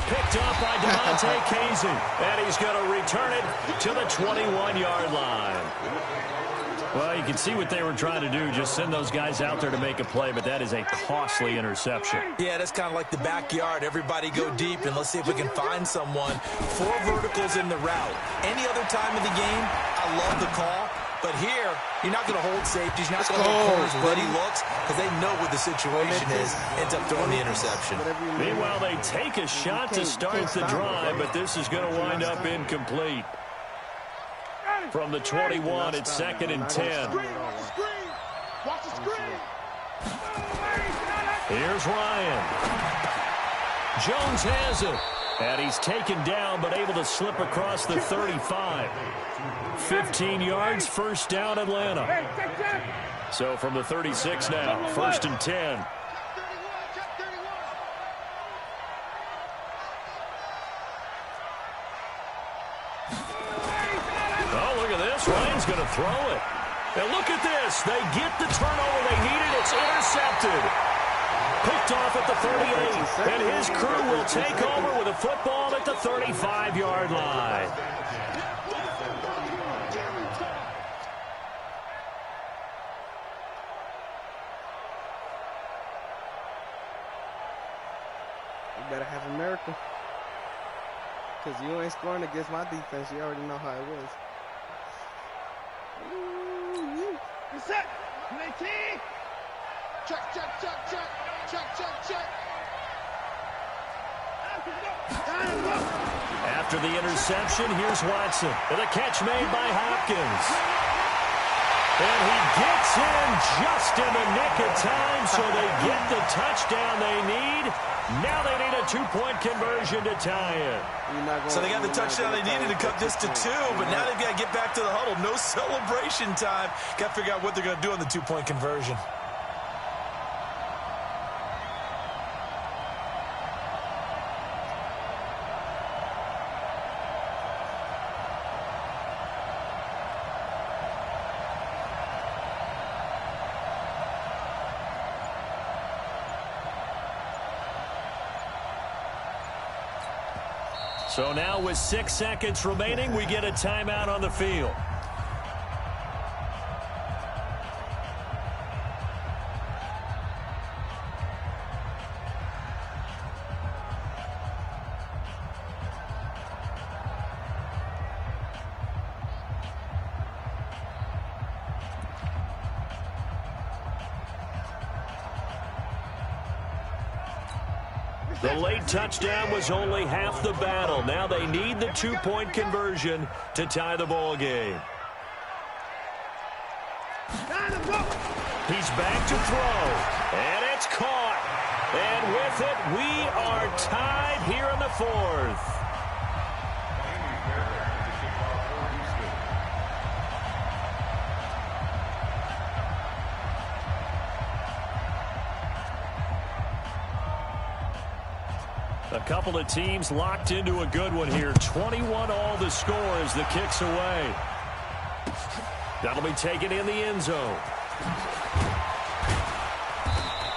Picked up by Demonte Kazee. And he's going to return it to the 21-yard line. Well, you can see what they were trying to do, just send those guys out there to make a play, but that is a costly interception. Yeah, that's kind of like the backyard. Everybody go deep, and let's see if we can find someone. 4 verticals in the route. Any other time of the game, I love the call. But here, you're not going to hold safeties. You're not going to hold corners where he looks because they know what the situation is. Ends up throwing the interception. Meanwhile, they take a shot to start the drive, but this is going to wind up incomplete. From the 21, it's 2nd and 10. Watch the screen. Here's Ryan. Jones has it. And he's taken down, but able to slip across the 35. 15 yards, first down, Atlanta. So from the 36 now, 1st and 10. Oh, look at this. Ryan's going to throw it. And look at this. They get the turnover they needed. It's intercepted. Picked off at the 38. And his crew will take over with a football at the 35-yard line. You better have a miracle. Because you ain't scoring against my defense. You already know how it was. You're set. 19. Check, check, check, check. Check, check, check. After the interception, here's Watson. And a catch made by Hopkins. And he gets in just in the nick of time, so they get the touchdown they need. Now they need a 2-point conversion to tie it. So they got the touchdown they needed to cut this to 2, but now they've got to get back to the huddle. No celebration time. Got to figure out what they're going to do on the 2-point conversion. So now with 6 seconds remaining, we get a timeout on the field. The late touchdown was only half the battle. Now they need the 2-point conversion to tie the ball game. He's back to throw, and it's caught. And with it, we are tied here in the 4th. A couple of teams locked into a good one here. 21 all the score as the kick's away. That'll be taken in the end zone.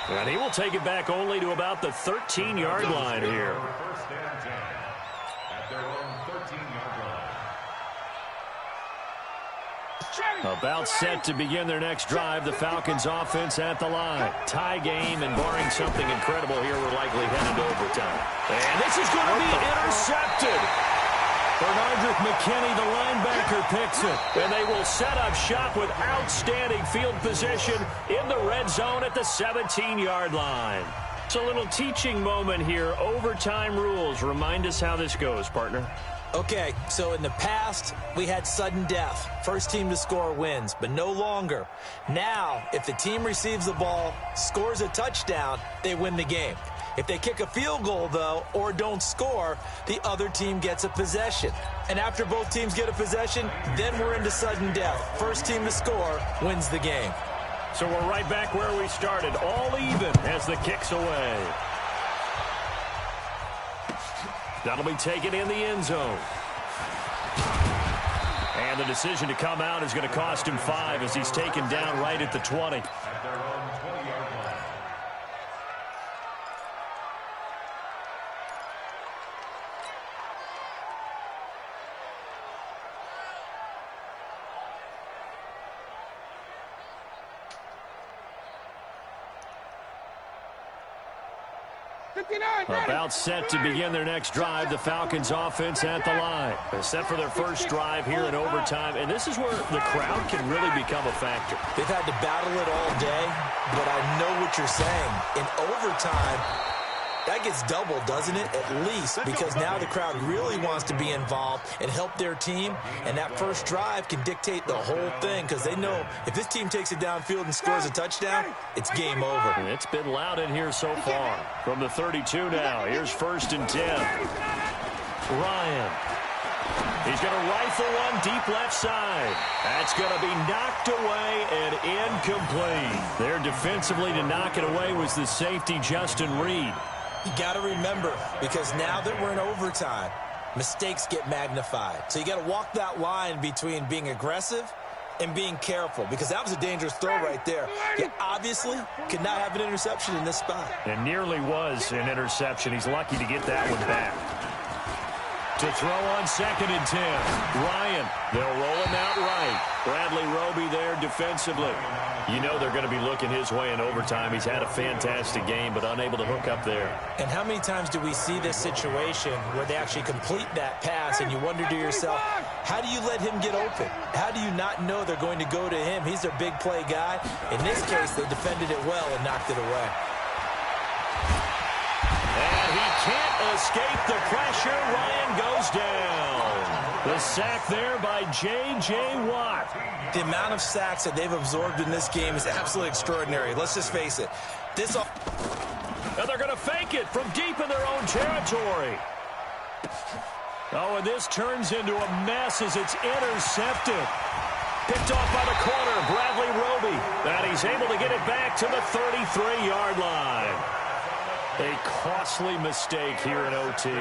And he will take it back only to about the 13-yard line here. First and 10 at their own 13-yard line. About set to begin their next drive. The Falcons offense at the line. Tie game, and barring something incredible here, we're likely headed to overtime. And this is going to be intercepted. Bernardrick McKinney, the linebacker, picks it. And they will set up shop with outstanding field position in the red zone at the 17-yard line. It's a little teaching moment here. Overtime rules. Remind us how this goes, partner. Okay, so in the past, we had sudden death. First team to score wins, but no longer. Now, if the team receives the ball, scores a touchdown, they win the game. If they kick a field goal, though, or don't score, the other team gets a possession. And after both teams get a possession, then we're into sudden death. First team to score wins the game. So we're right back where we started, all even as the kick's away. That'll be taken in the end zone. And the decision to come out is going to cost him 5 as he's taken down right at the 20. At their own 20-yard line. About set to begin their next drive, the Falcons offense at the line. Set for their first drive here in overtime, and this is where the crowd can really become a factor. They've had to battle it all day, but I know what you're saying. In overtime, that gets doubled, doesn't it? At least, because now the crowd really wants to be involved and help their team, and that first drive can dictate the whole thing because they know if this team takes it downfield and scores a touchdown, it's game over. And it's been loud in here so far. From the 32 now, here's 1st and 10. Ryan. He's going to rifle one deep left side. That's going to be knocked away and incomplete. There defensively to knock it away was the safety, Justin Reed. You got to remember, because now that we're in overtime, mistakes get magnified. So you got to walk that line between being aggressive and being careful, because that was a dangerous throw right there. You obviously could not have an interception in this spot. And nearly was an interception. He's lucky to get that one back. To throw on 2nd and 10. Ryan, they'll roll him out right. Bradley Roby there defensively. You know they're going to be looking his way in overtime. He's had a fantastic game, but unable to hook up there. And how many times do we see this situation where they actually complete that pass and you wonder to yourself, how do you let him get open? How do you not know they're going to go to him? He's their big play guy. In this case, they defended it well and knocked it away. And he can't escape the pressure. Ryan goes down. The sack there by J.J. Watt. The amount of sacks that they've absorbed in this game is absolutely extraordinary. Let's just face it. Now they're going to fake it from deep in their own territory. Oh, and this turns into a mess as it's intercepted. Picked off by the corner, Bradley Roby. And he's able to get it back to the 33-yard line. A costly mistake here in OT.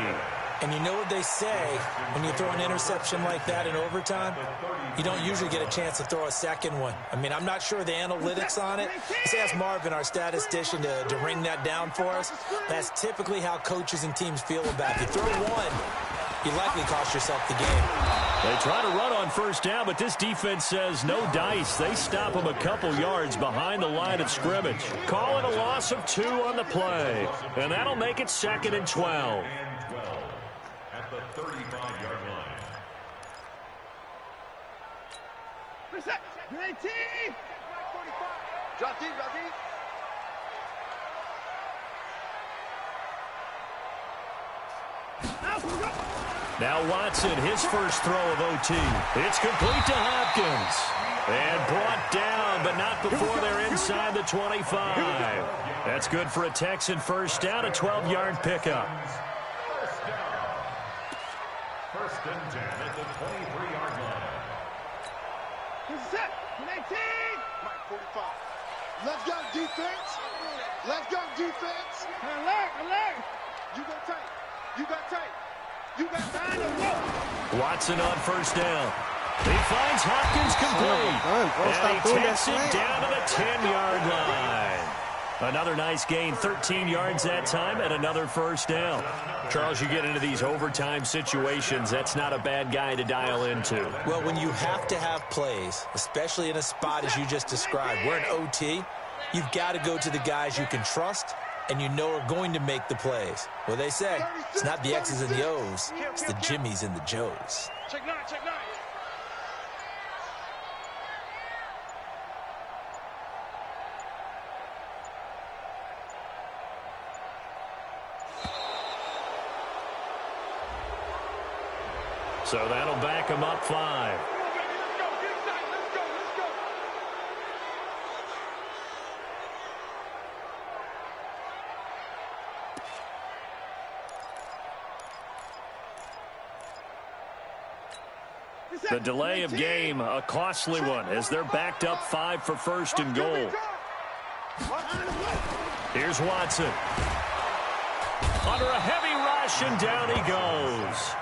And you know what they say, when you throw an interception like that in overtime, you don't usually get a chance to throw a second one. I mean, I'm not sure the analytics on it. Let's ask Marvin, our statistician, to ring that down for us. That's typically how coaches and teams feel about it. If you throw one, you likely cost yourself the game. They try to run on 1st down, but this defense says no dice. They stop them a couple yards behind the line of scrimmage. Call it a loss of 2 on the play. And that'll make it 2nd and 12. At the 35-yard line. Reset. 19. Drop deep, drop deep. Now Watson, his first throw of OT. It's complete to Hopkins. And brought down, but not before they're inside the 25. That's good for a Texan first down, a 12-yard pickup. First and 10 at the 23-yard line. Set. 19. Mike 45. Let's go defense. Let's go defense. Alert, alert. You go tight. You got tight. You got time to walk. Watson on 1st down. He finds Hopkins complete. And he takes it down to the 10-yard line. Another nice gain, 13 yards that time, and another 1st down. Charles, you get into these overtime situations, that's not a bad guy to dial into. Well, when you have to have plays, especially in a spot as you just described, we're in OT, you've got to go to the guys you can trust and you know are going to make the plays. Well, they say, it's not the X's and the O's, it's the Jimmies and the Joes. Check 9, check 9. So that'll back him up 5. The delay of game, a costly one, as they're backed up 5 for 1st and goal. Here's Watson. Under a heavy rush, and down he goes.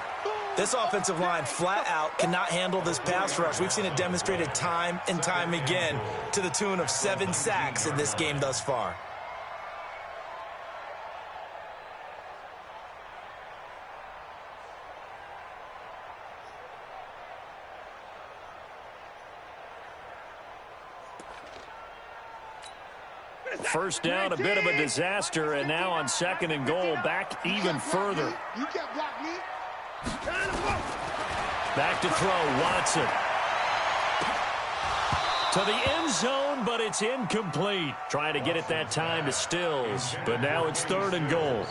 This offensive line flat out cannot handle this pass rush. We've seen it demonstrated time and time again to the tune of 7 sacks in this game thus far. First down, a bit of a disaster, and now on 2nd and goal, back even further. You can't block me. Back to throw, Watson. To the end zone, but it's incomplete. Trying to get it that time to Stills, but now it's 3rd and goal.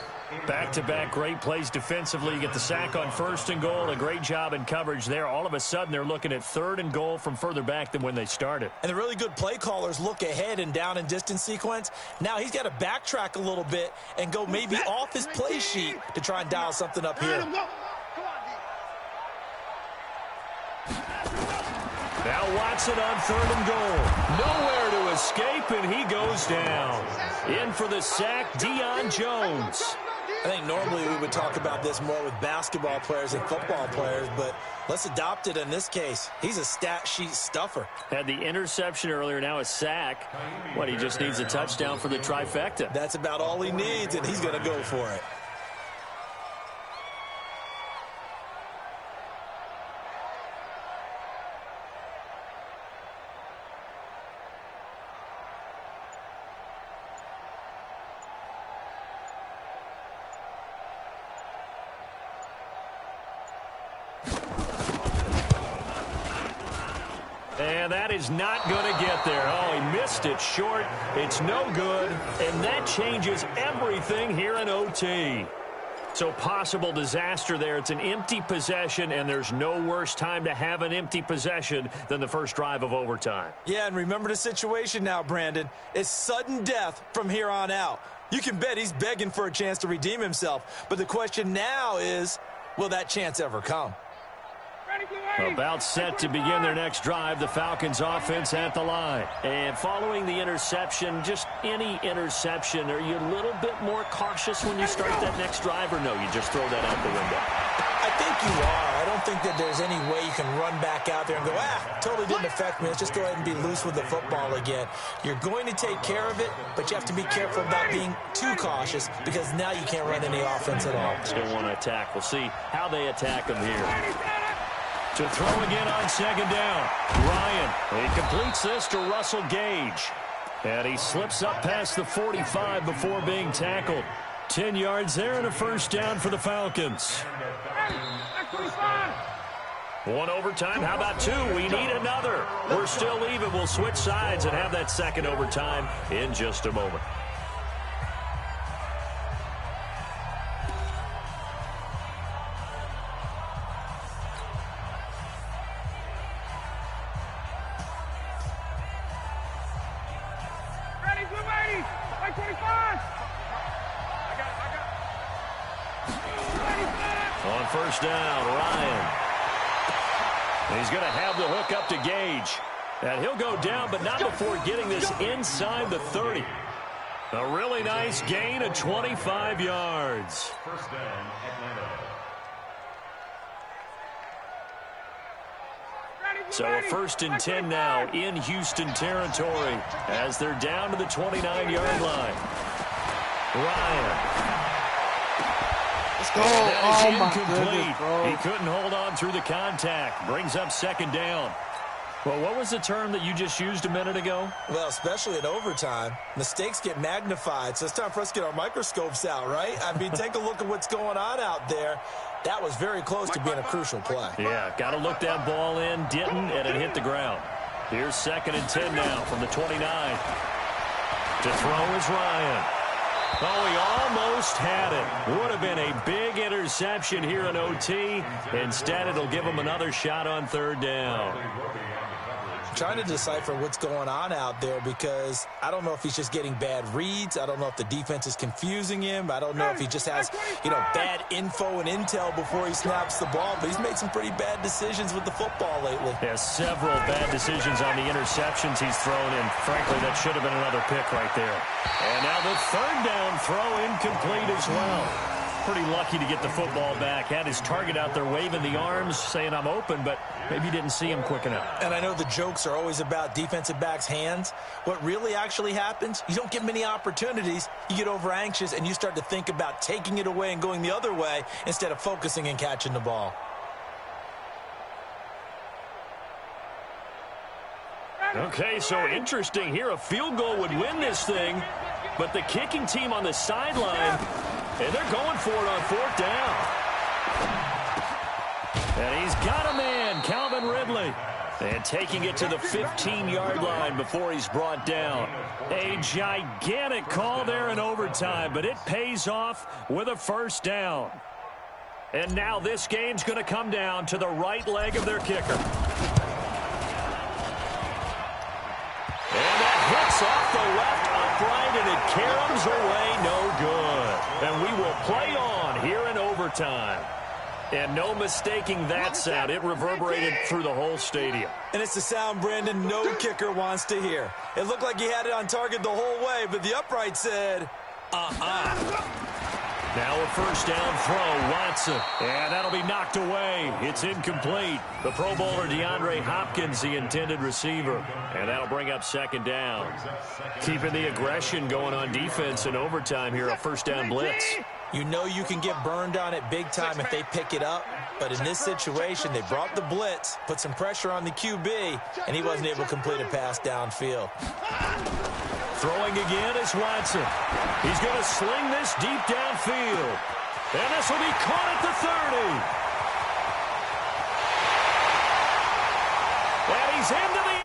Back-to-back great plays defensively. You get the sack on 1st and goal. A great job in coverage there. All of a sudden, they're looking at 3rd and goal from further back than when they started. And the really good play callers look ahead and down and distance sequence. Now he's got to backtrack a little bit and go maybe off his play sheet to try and dial something up here. Now Watson on 3rd and goal. Nowhere to escape, and he goes down. In for the sack, Deion Jones. I think normally we would talk about this more with basketball players and football players, but let's adopt it in this case. He's a stat sheet stuffer. Had the interception earlier, now a sack. He just needs a touchdown for the trifecta. That's about all he needs, and he's going to go for it. And that is not going to get there. Oh, he missed it short. It's no good. And that changes everything here in OT. So possible disaster there. It's an empty possession, and there's no worse time to have an empty possession than the first drive of overtime. Yeah, and remember the situation now, Brandon. It's sudden death from here on out. You can bet he's begging for a chance to redeem himself. But the question now is, will that chance ever come? About set to begin their next drive, the Falcons offense at the line. And following the interception, just any interception, are you a little bit more cautious when you start that next drive, or no, you just throw that out the window? I think you are. I don't think that there's any way you can run back out there and go, totally didn't affect me. Let's just go ahead and be loose with the football again. You're going to take care of it, but you have to be careful about being too cautious because now you can't run any offense at all. Still want to attack. We'll see how they attack them here. To throw again on 2nd down. Ryan, he completes this to Russell Gage. And he slips up past the 45 before being tackled. 10 yards there and a 1st down for the Falcons. 1 overtime. How about 2? We need another. We're still even. We'll switch sides and have that 2nd overtime in just a moment. On 1st down, Ryan. He's going to have the hook up to Gage. And he'll go down, but not before getting this inside the 30. A really nice gain of 25 yards. 1st down, Atlanta. So a 1st and 10 now in Houston territory as they're down to the 29-yard line. Ryan. Let's go. Oh, my goodness, bro. He couldn't hold on through the contact. Brings up 2nd down. Well, what was the term that you just used a minute ago? Well, especially in overtime, mistakes get magnified. So it's time for us to get our microscopes out, right? I mean, take a look at what's going on out there. That was very close to being a crucial play. Yeah, got to look that ball in. Didn't, and it hit the ground. Here's 2nd and 10 now from the 29. To throw is Ryan. Oh, he almost had it. Would have been a big interception here in OT. Instead, it'll give him another shot on 3rd down. Trying to decipher what's going on out there because I don't know if he's just getting bad reads. I don't know if the defense is confusing him. I don't know if he just has, bad info and intel before he snaps the ball. But he's made some pretty bad decisions with the football lately. Has several bad decisions on the interceptions he's thrown, and frankly, that should have been another pick right there. And now the 3rd down throw incomplete as well. Pretty lucky to get the football back. Had his target out there waving the arms, saying I'm open, but maybe didn't see him quick enough. And I know the jokes are always about defensive backs' hands. What really actually happens, you don't get many opportunities. You get over anxious, and you start to think about taking it away and going the other way instead of focusing and catching the ball. Okay, so interesting here. A field goal would win this thing, but the kicking team on the sideline, and they're going for it on 4th down. And he's got a man, Calvin Ridley. And taking it to the 15-yard line before he's brought down. A gigantic call there in overtime, but it pays off with a first down. And now this game's going to come down to the right leg of their kicker. And that hits off the left upright, and it caroms away no good. And we will play on here in overtime. And no mistaking that sound. It reverberated through the whole stadium. And it's the sound, Brandon, no kicker wants to hear. It looked like he had it on target the whole way, but the upright said, Now a first down throw, Watson. And that'll be knocked away. It's incomplete. The Pro Bowler DeAndre Hopkins, the intended receiver. And that'll bring up second down. Keeping the aggression going on defense in overtime here, a first down blitz. You know you can get burned on it big time if they pick it up. But in this situation, they brought the blitz, put some pressure on the QB, and he wasn't able to complete a pass downfield. Throwing again is Watson. He's going to sling this deep downfield. And this will be caught at the 30. And he's into the